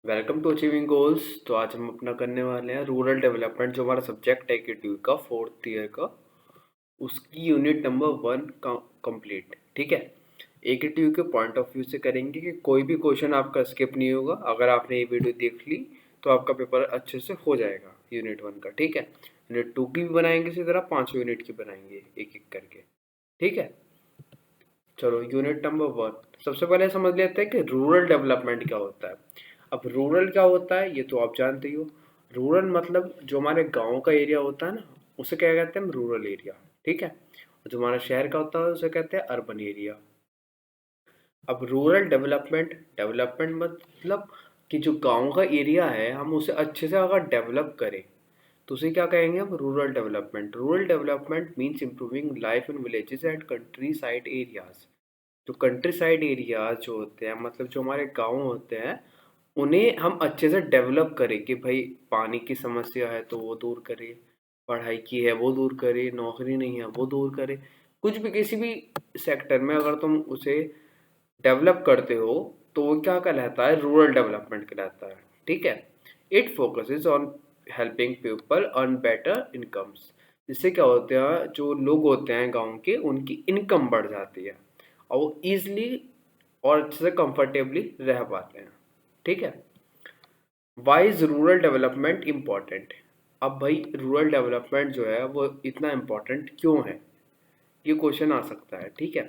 Welcome to achieving goals. तो आज हम अपना करने वाले हैं रूरल डेवलपमेंट, जो हमारा सब्जेक्ट है के का 4th ईयर का, उसकी यूनिट नंबर 1 का कंप्लीट। ठीक है, AKTU के पॉइंट ऑफ व्यू से करेंगे कि कोई भी क्वेश्चन आपका स्किप नहीं होगा। अगर आपने ये वीडियो देख ली तो आपका पेपर अच्छे से हो जाएगा यूनिट 1 का। ठीक है, यूनिट 2 की भी बनाएंगे, इसी तरह 5 यूनिट की बनाएंगे एक एक करके। ठीक है, चलो यूनिट नंबर 1 सबसे पहले समझ लेते हैं कि रूरल डेवलपमेंट क्या होता है। अब रूरल क्या होता है ये तो आप जानते ही हो। रूरल मतलब जो हमारे गांव का एरिया होता है ना, उसे क्या कहते हैं हम, रूरल एरिया। ठीक है, और जो हमारा शहर का होता है उसे कहते हैं अर्बन एरिया। अब रूरल डेवलपमेंट डेवलपमेंट मतलब कि जो गांव का एरिया है हम उसे अच्छे से अगर डेवलप करें तो उसे क्या कहेंगे हम, rural development. Rural development means improving life in villages and country side areas. जो कंट्री साइड एरियाज जो होते हैं, मतलब जो हमारे गांव होते हैं, उन्हें हम अच्छे से डेवलप करें कि भाई पानी की समस्या है तो वो दूर करें, पढ़ाई की है वो दूर करें, नौकरी नहीं है वो दूर करें। कुछ भी किसी भी सेक्टर में अगर तुम उसे डेवलप करते हो तो वो क्या कहलाता है, रूरल डेवलपमेंट कहलाता है। ठीक है, it focuses on helping people earn better incomes. जिससे क्या होता है, जो लोग होते हैं गांव के, उनकी इनकम बढ़ जाती है और वो ईजिली और अच्छे से कंफर्टेबली रह पाते हैं। ठीक है, why is rural development important. अब भाई रूरल डेवलपमेंट जो है वो इतना इम्पोर्टेंट क्यों है, ये क्वेश्चन आ सकता है। ठीक है,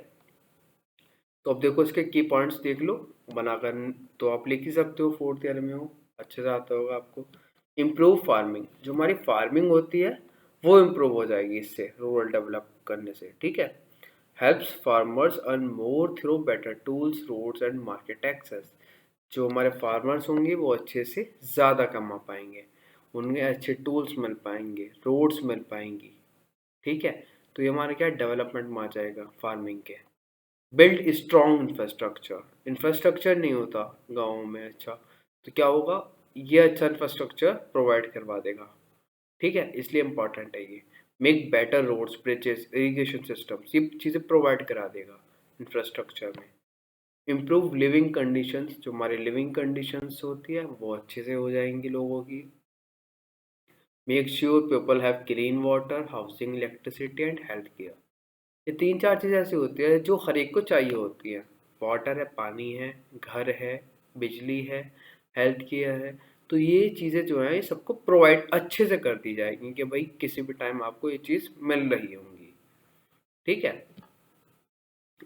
तो अब देखो इसके की पॉइंट्स देख लो बनाकर, तो आप लिख ही सकते हो, 4th ईयर में हो, अच्छे से आता होगा आपको। इम्प्रूव फार्मिंग, जो हमारी फार्मिंग होती है वो इम्प्रूव हो जाएगी इससे, रूरल डेवलप करने से। ठीक है, helps farmers earn more through better tools roads and market access. जो हमारे फार्मर्स होंगे वो अच्छे से ज़्यादा कमा पाएंगे, उन्हें अच्छे टूल्स मिल पाएंगे, रोड्स मिल पाएंगी। ठीक है, तो ये हमारे क्या डेवलपमेंट में आ जाएगा फार्मिंग के। बिल्ड स्ट्रॉन्ग इंफ्रास्ट्रक्चर, इंफ्रास्ट्रक्चर नहीं होता गाँव में अच्छा, तो क्या होगा, ये अच्छा इंफ्रास्ट्रक्चर प्रोवाइड करवा देगा। ठीक है, इसलिए इम्पॉर्टेंट है ये। Make better roads bridges irrigation systems, ये चीज़ें प्रोवाइड करा देगा इंफ्रास्ट्रक्चर में। इम्प्रूव लिविंग कंडीशंस, जो हमारी लिविंग कंडीशंस होती है वो अच्छे से हो जाएंगी लोगों की। Make sure people have clean water, housing, electricity and health care. ये 3-4 चीज़ ऐसी होती है जो हर एक को चाहिए होती है। वाटर है, पानी है, घर है, बिजली है, हेल्थ केयर है। तो ये चीज़ें जो हैं ये सबको प्रोवाइड अच्छे से कर दी जाएगी कि भाई किसी भी टाइम आपको ये चीज़ मिल रही होंगी। ठीक है,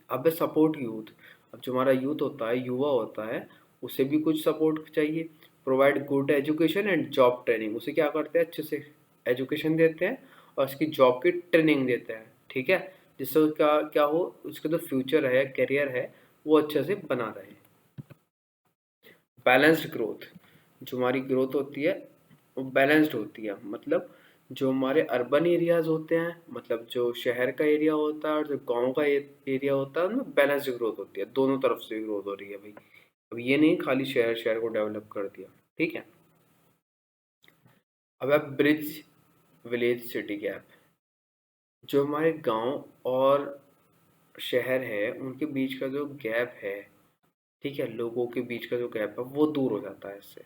अब सपोर्ट यूथ। अब जो हमारा यूथ होता है, युवा होता है, उसे भी कुछ सपोर्ट चाहिए। Provide good education and job training, उसे क्या करते हैं, अच्छे से एजुकेशन देते हैं और उसकी जॉब की ट्रेनिंग देते हैं। ठीक है, जिससे उसका क्या हो, उसका जो फ्यूचर है, करियर है, वो अच्छे से बना रहे। बैलेंस्ड ग्रोथ, जो हमारी ग्रोथ होती है वो बैलेंस्ड होती है। मतलब जो हमारे अर्बन एरियाज होते हैं, मतलब जो शहर का एरिया होता है और जो गांव का एरिया होता है, उनमें बैलेंस्ड ग्रोथ होती है, दोनों तरफ से ग्रोथ हो रही है भाई। अब ये नहीं खाली शहर शहर को डेवलप कर दिया। ठीक है, अब है ब्रिज विलेज सिटी गैप। जो हमारे गांव और शहर है उनके बीच का जो गैप है, ठीक है, लोगों के बीच का जो गैप है वो दूर हो जाता है इससे।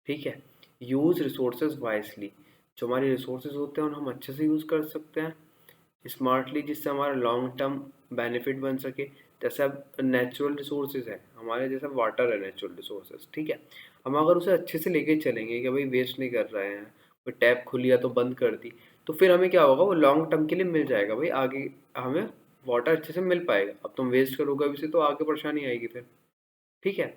ठीक है, यूज़ रिसोर्सेज वाइजली, जो हमारे रिसोर्सेज होते हैं उन्हें हम अच्छे से यूज़ कर सकते हैं स्मार्टली, जिससे हमारा लॉन्ग टर्म बेनिफिट बन सके। जैसे अब नेचुरल रिसोर्सेज है हमारे, जैसे वाटर है नेचुरल रिसोर्सेज। ठीक है, हम अगर उसे अच्छे से लेके चलेंगे कि भाई वेस्ट नहीं कर रहे हैं, कोई टैप खुली या तो बंद कर दी, तो फिर हमें क्या होगा, वो लॉन्ग टर्म के लिए मिल जाएगा भाई, आगे हमें वाटर अच्छे से मिल पाएगा। अब तुम वेस्ट करोगे अभी से तो आगे परेशानी आएगी फिर। ठीक है,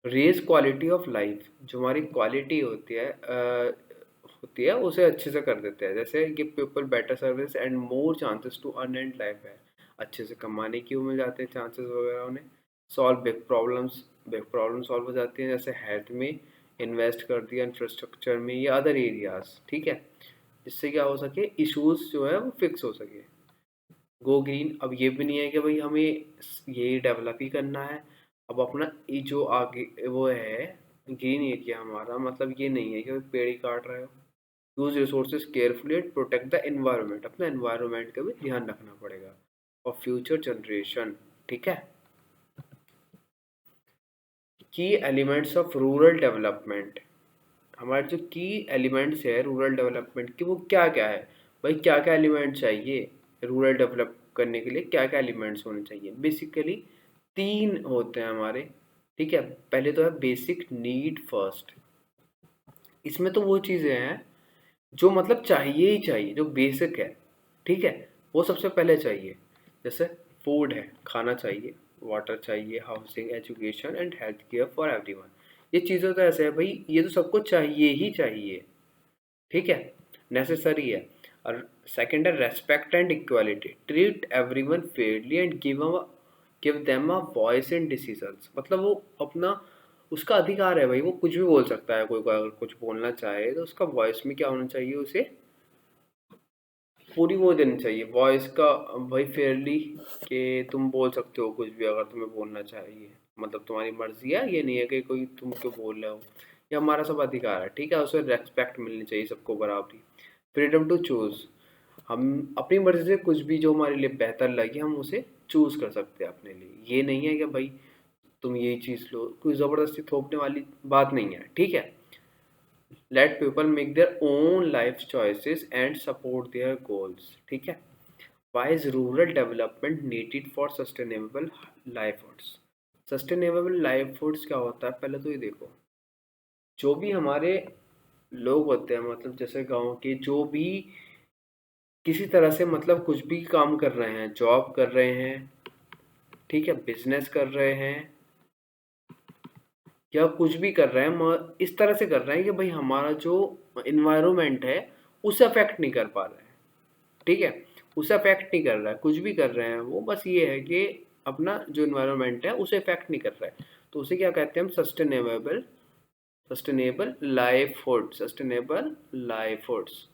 रेज क्वालिटी ऑफ लाइफ, जो हमारी क्वालिटी होती है उसे अच्छे से कर देते हैं। जैसे give people better service and more chances to earn and life है, अच्छे से कमाने की वो मिल जाते हैं चांसेस वगैरह उन्हें। सॉल्व बिग प्रॉब्लम सॉल्व हो जाती हैं, जैसे हेल्थ में इन्वेस्ट कर दिया, इंफ्रास्ट्रक्चर में या अदर एरियाज। ठीक है, जिससे क्या हो सके, इश्यूज जो है वो फिक्स हो सके। गो ग्रीन, अब ये भी नहीं है कि भाई हमें ये डेवलप ही करना है। अब अपना ये जो आगे वो है ग्रीन एरिया हमारा, मतलब ये नहीं है कि भाई पेड़ ही काट रहे हो। Use resources carefully and protect the environment, अपना एनवायरनमेंट का भी ध्यान रखना पड़ेगा और फ्यूचर जनरेशन। ठीक है, की एलिमेंट्स ऑफ रूरल डेवलपमेंट, हमारे जो की एलिमेंट्स है रूरल डेवलपमेंट की वो क्या क्या है भाई, क्या क्या एलिमेंट चाहिए रूरल डेवलप करने के लिए, क्या क्या एलिमेंट्स होने चाहिए। बेसिकली 3 होते हैं हमारे, ठीक है। पहले तो है बेसिक नीड फर्स्ट, इसमें तो वो चीज़ें हैं जो मतलब चाहिए ही चाहिए, जो बेसिक है, ठीक है, वो सबसे पहले चाहिए। जैसे फूड है, खाना चाहिए, वाटर चाहिए, housing, education and health care for everyone. ये चीज़ें तो ऐसे है भाई, ये तो सबको चाहिए ही चाहिए, ठीक है, नेसेसरी है। और सेकंड है respect and equality, treat everyone Fairlie and give them a voice in decisions. मतलब वो अपना, उसका अधिकार है भाई, वो कुछ भी बोल सकता है, कोई अगर कुछ बोलना चाहे तो उसका वॉइस में क्या होना चाहिए, उसे पूरी वो देनी चाहिए वॉइस का भाई, फेयरली, कि तुम बोल सकते हो कुछ भी अगर तुम्हें बोलना चाहिए, मतलब तुम्हारी मर्जी है, ये नहीं है कि कोई तुम क्यों बोल रहे हो, ये हमारा सब अधिकार है, ठीक है। उसे रेस्पेक्ट मिलनी चाहिए सबको बराबरी। फ्रीडम टू चूज, हम अपनी मर्जी से कुछ भी जो हमारे लिए बेहतर लगे हम उसे चूज कर सकते हैं अपने लिए। ये नहीं है कि भाई तुम यही चीज लो, कोई जबरदस्ती थोपने वाली बात नहीं है, ठीक है। Let people make their own life choices and support their goals, ठीक है। Why is rural development needed for sustainable livelihoods. Sustainable livelihoods क्या होता है, पहले तो ये देखो, जो भी हमारे लोग होते हैं, मतलब जैसे गांव के जो भी किसी तरह से मतलब कुछ भी काम कर रहे हैं, जॉब कर रहे हैं, ठीक है, बिजनेस कर रहे हैं, या कुछ भी कर रहे हैं, इस तरह से कर रहे हैं कि भाई हमारा जो इन्वायरमेंट है उसे अफेक्ट नहीं कर पा रहा है, ठीक है, उसे अफेक्ट नहीं कर रहा है, कुछ भी कर रहे हैं वो, बस ये है कि अपना जो इन्वायरमेंट है उसे अफेक्ट नहीं कर रहा है, तो उसे क्या कहते हैं हम, सस्टेनेबल लाइवलीहुड्स,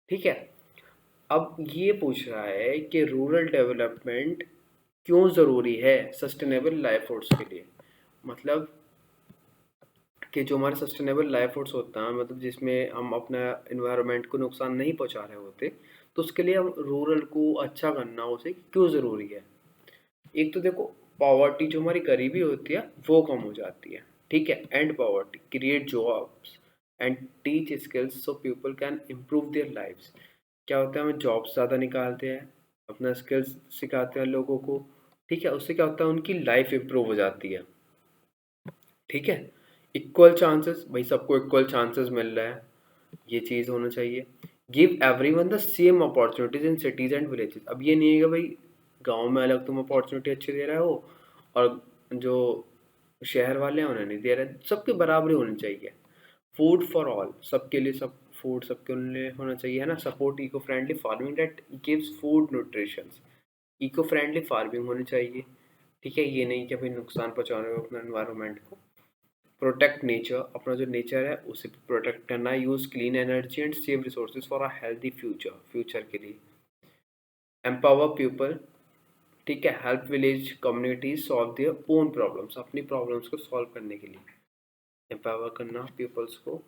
ठीक है। अब ये पूछ रहा है कि रूरल डेवलपमेंट क्यों ज़रूरी है सस्टेनेबल लाइवलीहुड्स के लिए। मतलब कि जो हमारे सस्टेनेबल लाइवलीहुड्स होता है, मतलब जिसमें हम अपना इन्वायरमेंट को नुकसान नहीं पहुंचा रहे होते, तो उसके लिए हम रूरल को अच्छा करना उसे क्यों ज़रूरी है। एक तो देखो, पॉवर्टी जो हमारी गरीबी होती है वो कम हो जाती है, ठीक है। And poverty create jobs and teach skills so people can improve their lives. क्या होता है, हमें जॉब्स ज़्यादा निकालते हैं, अपना स्किल्स सिखाते हैं लोगों को, ठीक है, उससे क्या होता है उनकी लाइफ इम्प्रूव हो जाती है, ठीक है। इक्वल चांसेस, भाई सबको इक्वल चांसेस मिल रहा है, ये चीज़ होना चाहिए। Give everyone the same opportunities in cities and villages. अब ये नहीं है कि भाई गांव में अलग तुम अपॉर्चुनिटी अच्छी दे रहे हो और जो शहर वाले हैं उन्हें नहीं दे रहे, सबके बराबरी होनी चाहिए। फूड फॉर ऑल, सबके लिए सब फूड सबके लिए होना चाहिए, है ना। Support eco friendly farming that gives food nutrition, eco friendly farming होनी चाहिए, ठीक है। ये नहीं कि भाई नुकसान पहुंचा रहे हो अपना एनवायरनमेंट को। प्रोटेक्ट नेचर, अपना जो नेचर है उसे प्रोटेक्ट करना है। Use clean energy and save resources for a healthy future के लिए। एम्पावर पीपल, ठीक है, help village communities solve their own problems, अपनी प्रॉब्लम्स को सॉल्व करने के लिए एम्पावर करना पीपल्स को।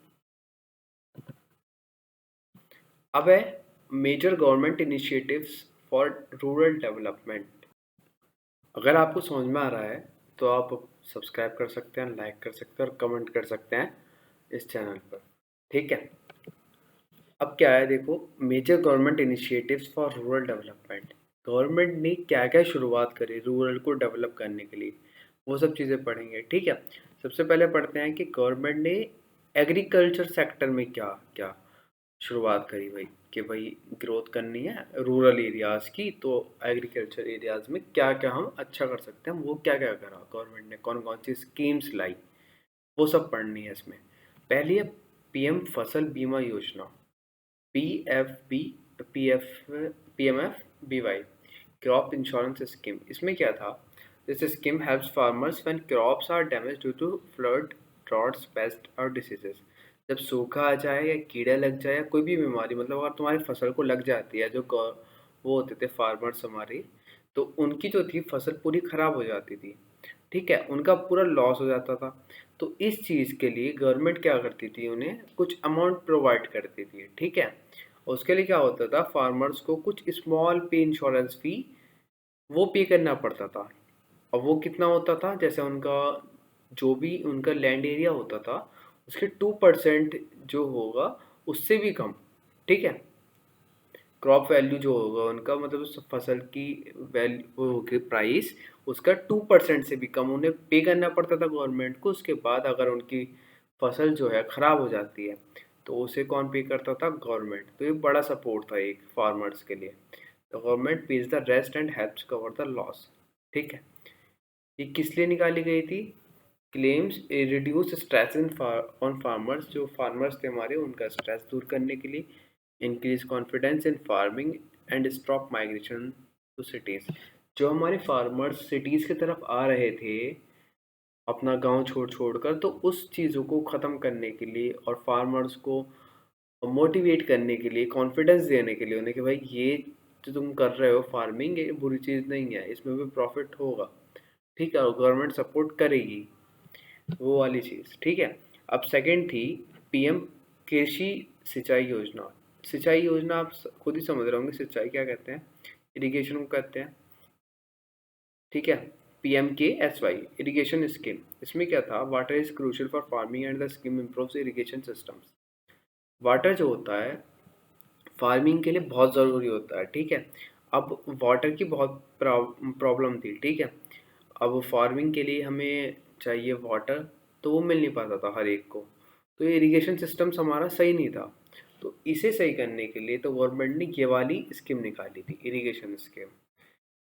अब है major government initiatives for rural development. अगर आपको समझ में आ रहा है तो आप सब्सक्राइब कर सकते हैं, लाइक कर सकते हैं और कमेंट कर सकते हैं इस चैनल पर, ठीक है। अब क्या है देखो, major government initiatives for rural development, government ने क्या क्या शुरुआत करी रूरल को डेवलप करने के लिए, वो सब चीज़ें पढ़ेंगे, ठीक है। सबसे पहले पढ़ते हैं कि गवर्नमेंट ने एग्रीकल्चर सेक्टर में क्या क्या शुरुआत करी भाई, कि भाई ग्रोथ करनी है रूरल एरियाज़ की, तो एग्रीकल्चर एरियाज़ में क्या क्या हम अच्छा कर सकते हैं, वो क्या क्या करा गवर्नमेंट ने, कौन कौन सी स्कीम्स लाई, वो सब पढ़नी है इसमें। पहली है PM Fasal Bima Yojana, PFB, PF PMFBY, crop insurance scheme. इसमें क्या था, this scheme helps farmers when crops are damage due to flood, droughts, pest और डिसीजेस। जब सूखा आ जाए या कीड़ा लग जाए या कोई भी बीमारी, मतलब अगर तुम्हारी फसल को लग जाती है, जो वो होते थे फार्मर्स हमारे, तो उनकी जो थी फसल पूरी खराब हो जाती थी, ठीक है, उनका पूरा लॉस हो जाता था। तो इस चीज़ के लिए गवर्नमेंट क्या करती थी, उन्हें कुछ अमाउंट प्रोवाइड करती थी, ठीक है। उसके लिए क्या होता था, फार्मर्स को कुछ स्मॉल पे इंश्योरेंस फी वो पे करना पड़ता था। और वो कितना होता था, जैसे उनका जो भी उनका लैंड एरिया होता था उसके 2% जो होगा उससे भी कम, ठीक है। क्रॉप वैल्यू जो होगा उनका, मतलब उस फसल की वैल्यू वो होगी प्राइस, उसका 2% से भी कम उन्हें पे करना पड़ता था गवर्नमेंट को। उसके बाद अगर उनकी फसल जो है ख़राब हो जाती है तो उसे कौन पे करता था? गवर्नमेंट। तो ये बड़ा सपोर्ट था एक फार्मर्स के लिए। तो government pays the rest and helps cover the loss, ठीक है। ये किस लिए निकाली गई थी? Claims reduce stress in on farmers, जो फार्मर्स थे हमारे उनका स्ट्रेस दूर करने के लिए। Increase confidence in farming and stop migration to cities, जो हमारे फार्मर्स सिटीज़ की तरफ आ रहे थे अपना गांव छोड़ छोड़ कर, तो उस चीज़ों को ख़त्म करने के लिए और फार्मर्स को मोटिवेट करने के लिए, कॉन्फिडेंस देने के लिए उन्हें कि भाई ये जो तुम कर रहे हो फार्मिंग, ये बुरी चीज़ नहीं है, इसमें भी प्रॉफिट होगा, ठीक है, और गवर्नमेंट सपोर्ट करेगी, वो वाली चीज़, ठीक है। अब सेकंड थी पीएम कृषि सिंचाई योजना। सिंचाई योजना आप खुद ही समझ रहे होंगे सिंचाई क्या कहते हैं, इरिगेशन को कहते हैं, ठीक है। PMKSY इरिगेशन स्कीम, इसमें क्या था? Water is crucial for farming and the scheme improves irrigation systems. Water जो होता है फार्मिंग के लिए बहुत ज़रूरी होता है, ठीक है। अब वाटर की बहुत प्रॉब्लम थी, ठीक है। अब फार्मिंग के लिए हमें चाहिए वाटर, तो वो मिल नहीं पाता था हर एक को, तो ये इरिगेशन सिस्टम्स हमारा सही नहीं था। तो इसे सही करने के लिए तो गवर्नमेंट ने ये वाली स्कीम निकाली थी, irrigation scheme.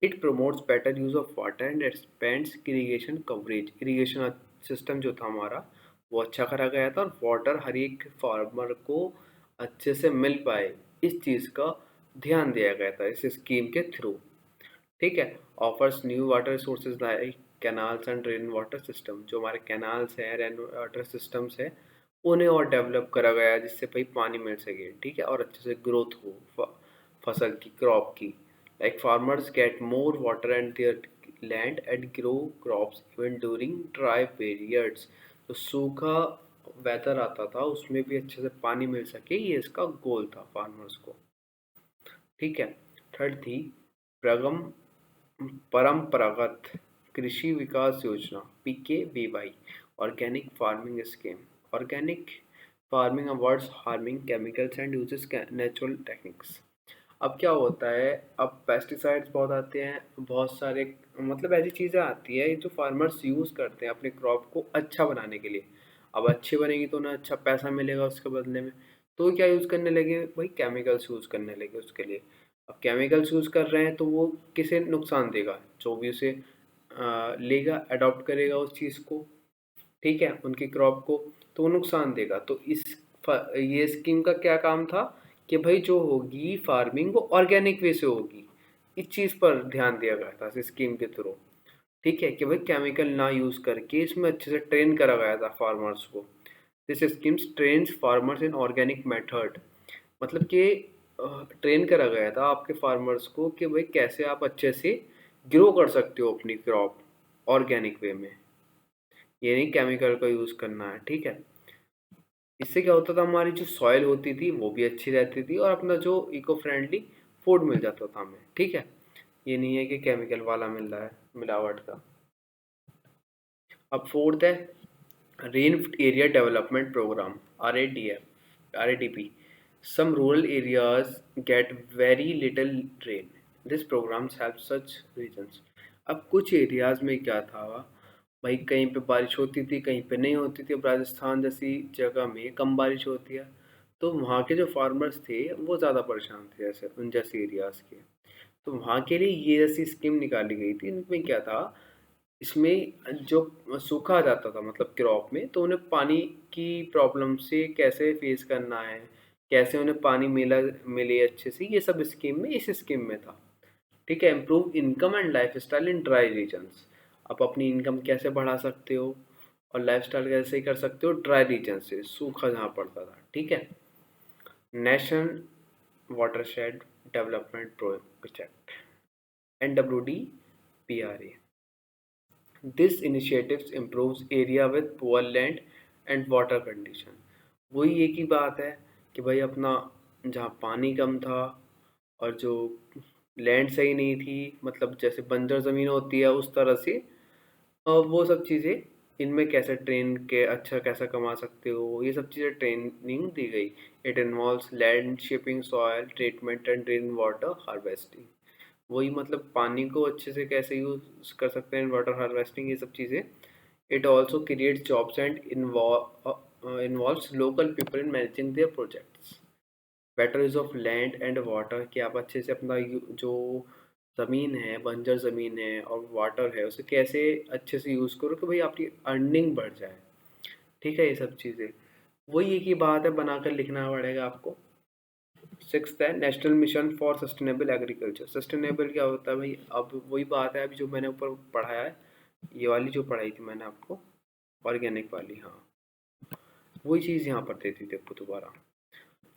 It promotes better use of water and expends irrigation coverage. Irrigation system जो था हमारा वो अच्छा करा गया था और वाटर हर एक फार्मर को अच्छे से मिल पाए, इस चीज़ का ध्यान दिया गया था इस स्कीम के थ्रू, ठीक है। Offers new water resources like canals and rain water system, जो हमारे कैनाल्स हैं, रेन वाटर सिस्टम्स हैं, उन्हें और डेवलप करा गया जिससे भाई पानी मिल सके, ठीक है, और अच्छे से ग्रोथ हो फसल की, क्रॉप की। Like farmers get more water and there land and grow crops even during dry periods. तो सूखा वेदर आता था उसमें भी अच्छे से पानी मिल सके, ये इसका गोल था फार्मर्स को, ठीक है। थर्ड थी प्रगम परंपरागत कृषि विकास योजना, PKVY, organic farming scheme. Organic farming avoids harming chemicals and uses natural techniques. अब क्या होता है, अब पेस्टिसाइड्स बहुत आते हैं, बहुत सारे मतलब ऐसी चीज़ें आती है जो फार्मर्स यूज़ करते हैं अपने क्रॉप को अच्छा बनाने के लिए। अब अच्छी बनेगी तो उन्हें अच्छा पैसा मिलेगा उसके बदले में, तो क्या यूज़ करने लगे भाई? केमिकल्स यूज़ करने लगे उसके लिए। अब केमिकल्स यूज़ कर रहे हैं तो वो किसे नुकसान देगा? जो भी उसे लेगा, अडॉप्ट करेगा उस चीज़ को, ठीक है, उनकी क्रॉप को, तो वो नुकसान देगा। तो ये स्कीम का क्या काम था कि भाई जो होगी फार्मिंग वो ऑर्गेनिक वे से होगी, इस चीज़ पर ध्यान दिया गया था इस स्कीम के थ्रू, ठीक है, कि भाई केमिकल ना यूज़ करके इसमें अच्छे से ट्रेन करा गया था फार्मर्स को। This schemes trains farmers in organic method, मतलब कि ट्रेन करा गया था आपके फार्मर्स को कि भाई कैसे आप अच्छे से ग्रो कर सकते हो अपनी क्रॉप ऑर्गेनिक वे में, ये नहीं केमिकल का यूज़ करना है, ठीक है। इससे क्या होता था, हमारी जो सॉइल होती थी वो भी अच्छी रहती थी और अपना जो इको फ्रेंडली फूड मिल जाता था हमें, ठीक है। ये नहीं है कि केमिकल वाला मिल रहा है, मिलावट का। अब फोर्थ है rain area development programme, RADP। Some rural areas get very little rain, this programmes help such regions. अब कुछ एरियाज में क्या था भाई, कहीं पे बारिश होती थी कहीं पे नहीं होती थी। अब राजस्थान जैसी जगह में कम बारिश होती है, तो वहाँ के जो फार्मर्स थे वो ज़्यादा परेशान थे ऐसे उन जैसे एरियाज़ के। तो वहाँ के लिए ये ऐसी स्कीम निकाली गई थी, इनमें क्या था, इसमें जो सूखा आ जाता था मतलब क्रॉप में, तो उन्हें पानी की प्रॉब्लम से कैसे फेस करना है, कैसे उन्हें पानी मिले अच्छे से, ये सब स्कीम में, इस स्कीम में था, ठीक है। Improve income and life style in dry regions, आप अपनी इनकम कैसे बढ़ा सकते हो और लाइफ स्टाइल कैसे ही कर सकते हो ड्राई रीजन से, सूखा जहाँ पड़ता था, ठीक है। National watershed development project, NWDPRA। This initiatives improves area with poor land and water condition। वही एक ही बात है कि भाई अपना जहाँ पानी कम था और जो लैंड सही नहीं थी, मतलब जैसे बंजर ज़मीन होती है उस तरह से वो सब चीज़ें इनमें कैसे ट्रेन के अच्छा कैसा कमा सकते हो, ये सब चीज़ें ट्रेनिंग दी गई। It involves land shaping, soil treatment and rain water harvesting. वही मतलब पानी को अच्छे से कैसे यूज कर सकते हैं, वाटर हार्वेस्टिंग, ये सब चीज़ें। It also creates jobs and involves local people in managing their projects. Better use of land and water, कि आप अच्छे से अपना जो ज़मीन है, बंजर ज़मीन है और वाटर है, उसे कैसे अच्छे से यूज़ करो कि भाई आपकी अर्निंग बढ़ जाए। ठीक है, ये सब चीज़ें वही एक ही बात है, बनाकर लिखना पड़ेगा आपको। सिक्स्थ है national mission for sustainable agriculture. Sustainable क्या होता है भाई, अब वही बात है अभी जो मैंने ऊपर पढ़ाया है, ये वाली जो पढ़ाई थी मैंने आपको, ऑर्गेनिक वाली, हाँ वही चीज़ यहाँ पर देती थी आपको दोबारा,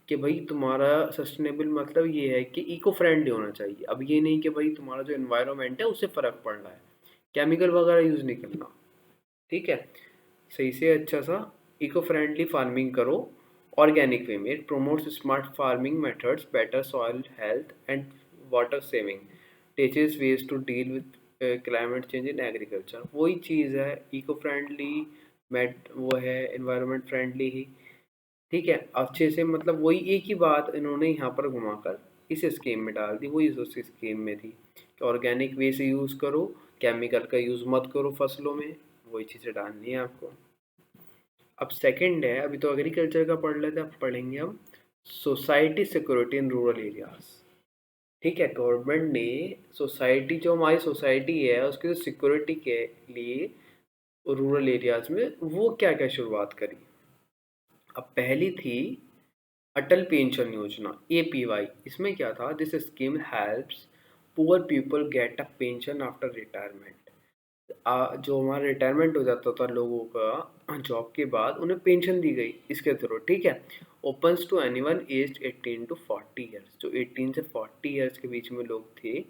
कि भाई तुम्हारा सस्टेनेबल मतलब ये है कि इको फ्रेंडली होना चाहिए। अब ये नहीं कि भाई तुम्हारा जो एनवायरनमेंट है उससे फ़र्क पड़ रहा है, केमिकल वगैरह यूज़ नहीं करना। ठीक है, सही से अच्छा सा इको फ्रेंडली फार्मिंग करो ऑर्गेनिक वे में। It promotes smart farming methods, better soil health and water saving, teaches ways to deal with climate change in agriculture. वही चीज़ है, इको फ्रेंडली मेट वो है, एनवायरनमेंट फ्रेंडली ही। ठीक है, अच्छे से मतलब वही एक ही बात इन्होंने यहाँ पर घुमाकर इस स्कीम में डाल दी, वही उस स्कीम में थी कि ऑर्गेनिक वे से यूज़ करो, केमिकल का यूज़ मत करो फसलों में, वही चीज़ें डालनी है आपको। अब सेकंड है, अभी तो एग्रीकल्चर का पढ़ लेते हैं, अब पढ़ेंगे हम society security in rural areas. ठीक है, गवर्नमेंट ने सोसाइटी, जो हमारी सोसाइटी है उसकी जो सिक्योरिटी के लिए रूरल एरियाज में वो क्या क्या शुरुआत करी। अब पहली थी अटल पेंशन योजना, APY। इसमें क्या था, this scheme helps poor people get a pension after retirement. जो हमारा रिटायरमेंट हो जाता था लोगों का जॉब के बाद, उन्हें पेंशन दी गई इसके थ्रू। ठीक है, opens to anyone age 18 to 40 years. जो 18 से 40 ईयर्स के बीच में लोग थे,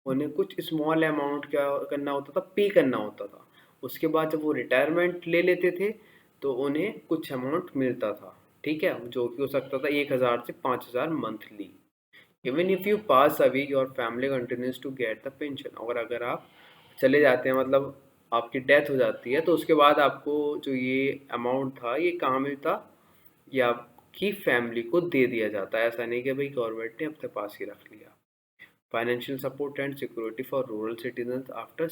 उन्हें कुछ स्मॉल अमाउंट क्या करना होता था, पे करना होता था। उसके बाद जब वो रिटायरमेंट ले लेते थे तो उन्हें कुछ अमाउंट मिलता था। ठीक है, जो कि हो सकता था 1,000 से 5,000 monthly. Even if you pass away your family continues to get the pension. और अगर आप चले जाते हैं, मतलब आपकी डेथ हो जाती है, तो उसके बाद आपको जो ये अमाउंट था ये कहाँ मिलता, ये आपकी फैमिली को दे दिया जाता है। ऐसा नहीं कि भाई गवर्नमेंट ने अपने पास ही रख लिया। Financial support and security for rural citizen after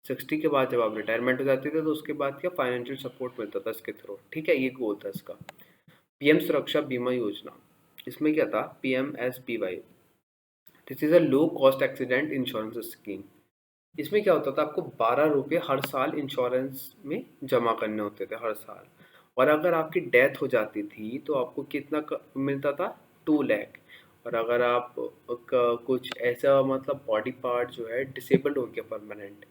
60 के बाद जब आप रिटायरमेंट हो जाते थे तो उसके बाद क्या फाइनेंशियल सपोर्ट मिलता था इसके थ्रू। ठीक है, ये गोल था इसका। PM सुरक्षा बीमा योजना, इसमें क्या था, PMSBY, this is a low cost accident insurance scheme. इसमें क्या होता था, आपको 12 रुपये हर साल इंश्योरेंस में जमा करने होते थे हर साल। और अगर आपकी डेथ हो जाती थी तो आपको कितना मिलता था, 2 लाख। और अगर आप कुछ ऐसा मतलब बॉडी पार्ट जो है डिसेबल्ड हो गया परमानेंट,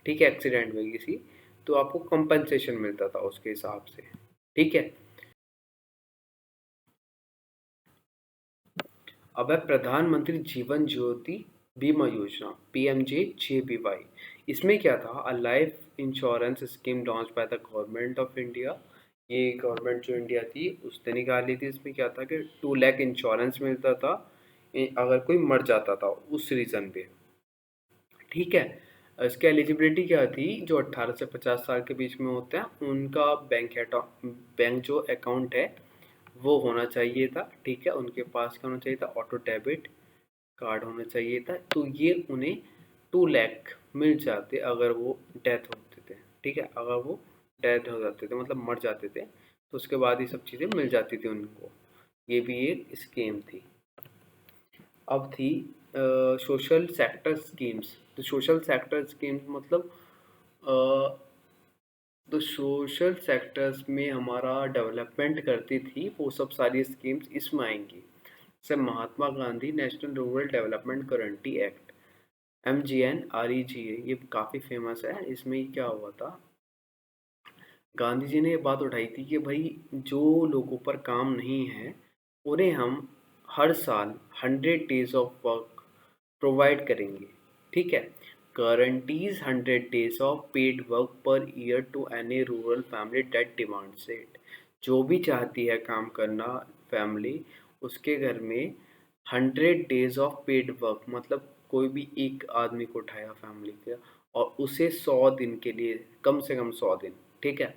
ठीक है, एक्सीडेंट में किसी, तो आपको कंपनसेशन मिलता था उसके हिसाब से। ठीक है, अब है प्रधानमंत्री जीवन ज्योति बीमा योजना, PMJJBY। इसमें क्या था, a life insurance scheme launch by the government of India. ये गवर्नमेंट जो इंडिया थी उसने निकाली थी। इसमें क्या था कि 2 लाख इंश्योरेंस मिलता था अगर कोई मर जाता था उस रीज़न पे। ठीक है, इसकी एलिजिबिलिटी क्या थी, जो 18 से 50 साल के बीच में होते हैं उनका बैंक जो अकाउंट है वो होना चाहिए था। ठीक है, उनके पास क्या होना चाहिए था, ऑटो डेबिट कार्ड होना चाहिए था। तो ये उन्हें 2 लाख मिल जाते अगर वो डेथ होते थे। ठीक है, अगर वो डेथ हो जाते थे मतलब मर जाते थे, तो उसके बाद ये सब चीज़ें मिल जाती थी उनको। ये भी एक स्कीम थी। अब थी सोशल सेक्टर स्कीम्स। तो सोशल सेक्टर स्कीम्स मतलब तो सोशल सेक्टर्स में हमारा डेवलपमेंट करती थी वो सब सारी स्कीम्स इसमें आएंगी। जैसे Mahatma Gandhi national rural development guarantee act, MGNREGA, ये काफ़ी फेमस है। इसमें क्या हुआ था, गांधी जी ने ये बात उठाई थी कि भाई जो लोगों पर काम नहीं है उन्हें हम हर साल 100 days ऑफ वर्क प्रोवाइड करेंगे। ठीक है, guarantees 100 days of paid work per year to any rural family that demands it. जो भी चाहती है काम करना फैमिली, उसके घर में 100 days ऑफ पेड वर्क, मतलब कोई भी एक आदमी को उठाया फैमिली का, और उसे 100 दिन के लिए, कम से कम 100 दिन, ठीक है,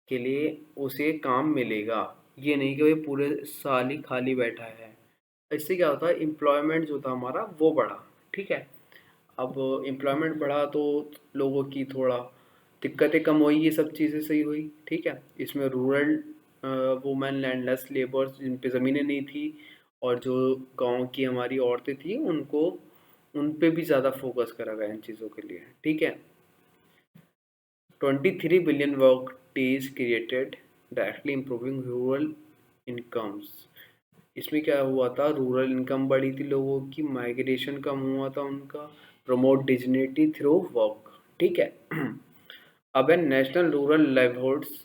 के लिए उसे काम मिलेगा। ये नहीं कि भाई पूरे साल ही खाली बैठा है। इससे क्या होता है, एम्प्लॉयमेंट जो था हमारा वो बढ़ा, ठीक है। अब एम्प्लॉयमेंट बढ़ा तो लोगों की थोड़ा दिक्कतें कम हुई, ये सब चीज़ें सही हुई, ठीक है। इसमें रूरल वुमेन लैंडलेस लेबर्स जिन पे ज़मीनें नहीं थी, और जो गांव की हमारी औरतें थी उनको, उन पे भी ज़्यादा फोकस करा गया इन चीज़ों के लिए, ठीक है। 23 billion work days created, directly improving rural incomes. इसमें क्या हुआ था, रूरल इनकम बढ़ी थी लोगों की, माइग्रेशन कम हुआ था उनका, प्रमोट डिजनिटी थ्रू वर्क, ठीक है। अब है national rural livelihoods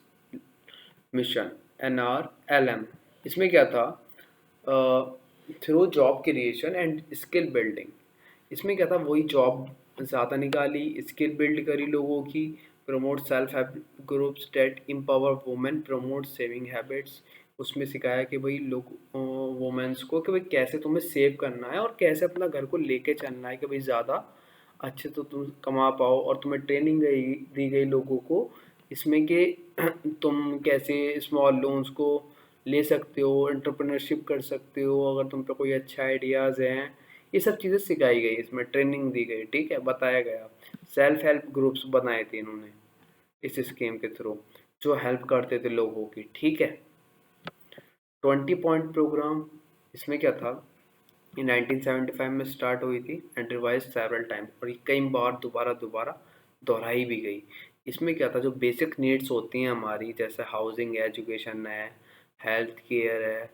mission, NRLM। इसमें क्या था, through job creation and skill building. इसमें क्या था, वही जॉब ज़्यादा निकाली, स्किल बिल्ड करी लोगों की, promote self help groups that empower women, promote saving habits. उसमें सिखाया कि भाई लोग वुमेन्स को कि भाई कैसे तुम्हें सेव करना है और कैसे अपना घर को लेके चलना है, कि भाई ज़्यादा अच्छे तो तुम कमा पाओ। और तुम्हें ट्रेनिंग दी गई लोगों को इसमें कि तुम कैसे स्मॉल लोन्स को ले सकते हो, एंटरप्रेन्योरशिप कर सकते हो अगर तुम पे कोई अच्छा आइडियाज़ हैं। ये सब चीज़ें सिखाई गई, इसमें ट्रेनिंग दी गई, ठीक है, बताया गया। सेल्फ हेल्प ग्रुप्स बनाए थे इन्होंने इस स्कीम के थ्रू, जो हेल्प करते थे लोगों की, ठीक है। 20 पॉइंट प्रोग्राम, इसमें क्या था, ये 1975 में स्टार्ट हुई थी एंड रिवाइज सेवरल टाइम, और ये कई बार दोबारा दोबारा दोहराई भी गई। इसमें क्या था, जो बेसिक नीड्स होती हैं हमारी, जैसे हाउसिंग है, एजुकेशन है, हेल्थ केयर है,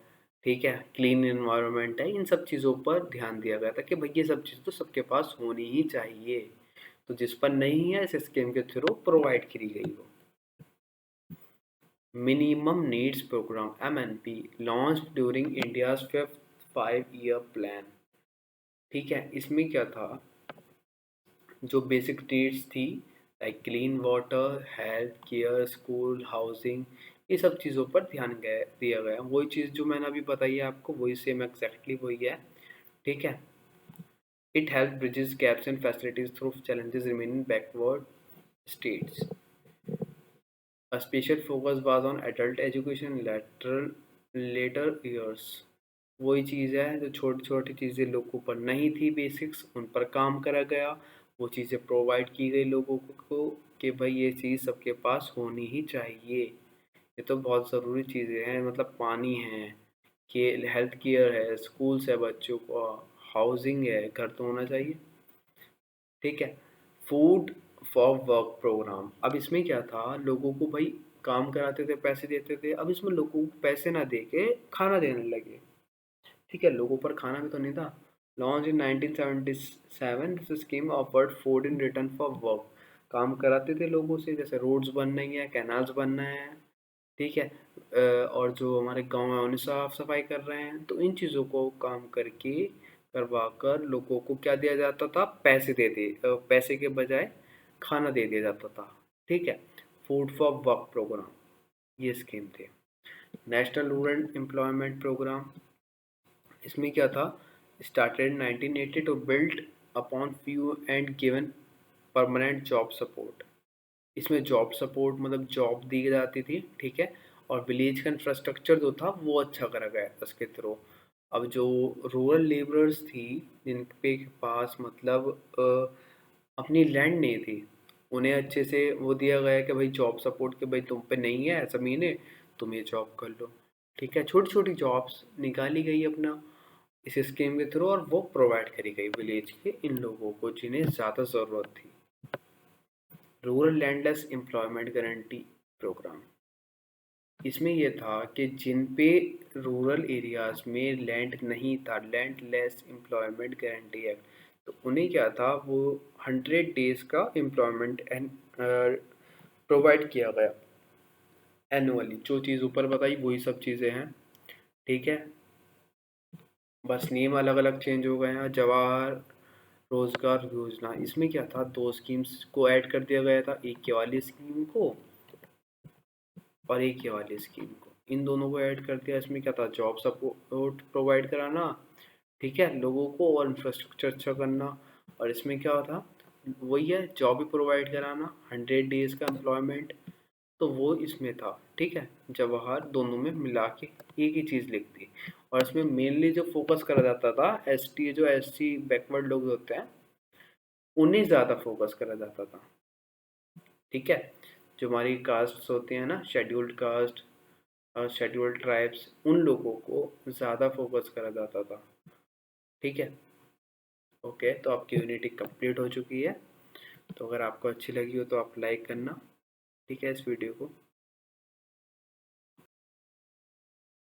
ठीक है, क्लीन इन्वायरमेंट है, इन सब चीज़ों पर ध्यान दिया गया था कि भाई ये सब चीज़ तो सबके पास होनी ही चाहिए। तो जिस पर नहीं है, इस स्कीम के थ्रू प्रोवाइड करी गई हो। Minimum needs programme, MNP, launch during India's 5 year plan, ठीक है। इसमें क्या था, जो बेसिक नीड्स थी like clean water, health care, school, housing, ये सब चीज़ों पर ध्यान दिया गया। वही चीज़ जो मैंने अभी बताई है आपको, वही सेम एग्जैक्टली वही है, ठीक है। It help bridges gaps and facilities through challenges remaining backward states. A special focus was on adult education later years। वही चीज़ है, जो छोटी छोटी चीज़ें लोगों पर नहीं थी, बेसिक्स उन पर काम करा गया, वो चीज़ें प्रोवाइड की गई लोगों को कि भाई ये चीज़ सबके पास होनी ही चाहिए। ये तो बहुत ज़रूरी चीज़ें हैं, मतलब पानी है, के हेल्थ केयर है, स्कूल्स है बच्चों को, हाउसिंग है, घर तो होना चाहिए, ठीक है। फूड फॉर वर्क प्रोग्राम, अब इसमें क्या था, लोगों को भाई काम कराते थे, पैसे देते थे, अब इसमें लोगों को पैसे ना दे के खाना देने लगे, ठीक है। लोगों पर खाना भी तो नहीं था। Launch in 1977, this scheme offered food in return for work. काम कराते थे लोगों से, जैसे रोड्स बन रही हैं, कैनाल्स बन रहे हैं, ठीक है, और जो हमारे गांव है उन्हें साफ सफाई कर रहे हैं, तो इन चीज़ों को काम करके करवा कर लोगों को क्या दिया जाता था, पैसे पैसे के बजाय खाना दे दिया जाता था, ठीक है। फूड फॉर वर्क प्रोग्राम, ये स्कीम थे। नेशनल रूरल एम्प्लॉयमेंट प्रोग्राम, इसमें क्या था, started 1980 to build upon few and given permanent job support. इसमें जॉब सपोर्ट मतलब जॉब दी जाती थी, ठीक है, और विलेज का इंफ्रास्ट्रक्चर जो था वो अच्छा करा गया उसके थ्रू। अब जो रूरल लेबरर्स थी, जिन पे के पास मतलब अपनी लैंड नहीं थी, उन्हें अच्छे से वो दिया गया कि भाई जॉब सपोर्ट, के भाई तुम पे नहीं है ज़मीन है, तुम ये जॉब कर लो, ठीक है। छोटी छोटी जॉब्स निकाली गई अपना इस स्कीम के थ्रू, और वो प्रोवाइड करी गई विलेज के इन लोगों को जिन्हें ज़्यादा ज़रूरत थी। Rural landless employment guarantee programme, इसमें यह था कि जिन पे रूरल एरियाज में लैंड नहीं था, land less employment guarantee act, तो उन्हें क्या था, वो 100 days का एम्प्लॉयमेंट प्रोवाइड किया गया एनुअली। जो चीज़ ऊपर बताई वही सब चीज़ें हैं, ठीक है, बस नेम अलग अलग चेंज हो गए हैं। जवाहर रोजगार योजना, इसमें क्या था, दो स्कीम्स को ऐड कर दिया गया था, एक ये वाली स्कीम को और एक ये वाली स्कीम को, इन दोनों को ऐड कर दिया। इसमें क्या था, जॉब सपोर्ट प्रोवाइड कराना, ठीक है, लोगों को, और इंफ्रास्ट्रक्चर अच्छा करना। और इसमें क्या था, वही है, जॉब भी प्रोवाइड कराना, 100 डेज का एम्प्लॉयमेंट, तो वो इसमें था। ठीक है, जवाहर दोनों में मिला के एक ही चीज़ लिखती। और इसमें मेनली जो फोकस करा जाता था, एस टी, जो एस सी बैकवर्ड लोग होते हैं उन्हें ज़्यादा फोकस करा जाता था। ठीक है, जो हमारी कास्ट होती हैं ना, शेड्यूल्ड कास्ट और शेड्यूल्ड ट्राइब्स, उन लोगों को ज़्यादा फोकस करा जाता था। ठीक है, ओके, तो आपकी यूनिटी कंप्लीट हो चुकी है। तो अगर आपको अच्छी लगी हो तो आप लाइक करना, ठीक है, इस वीडियो को।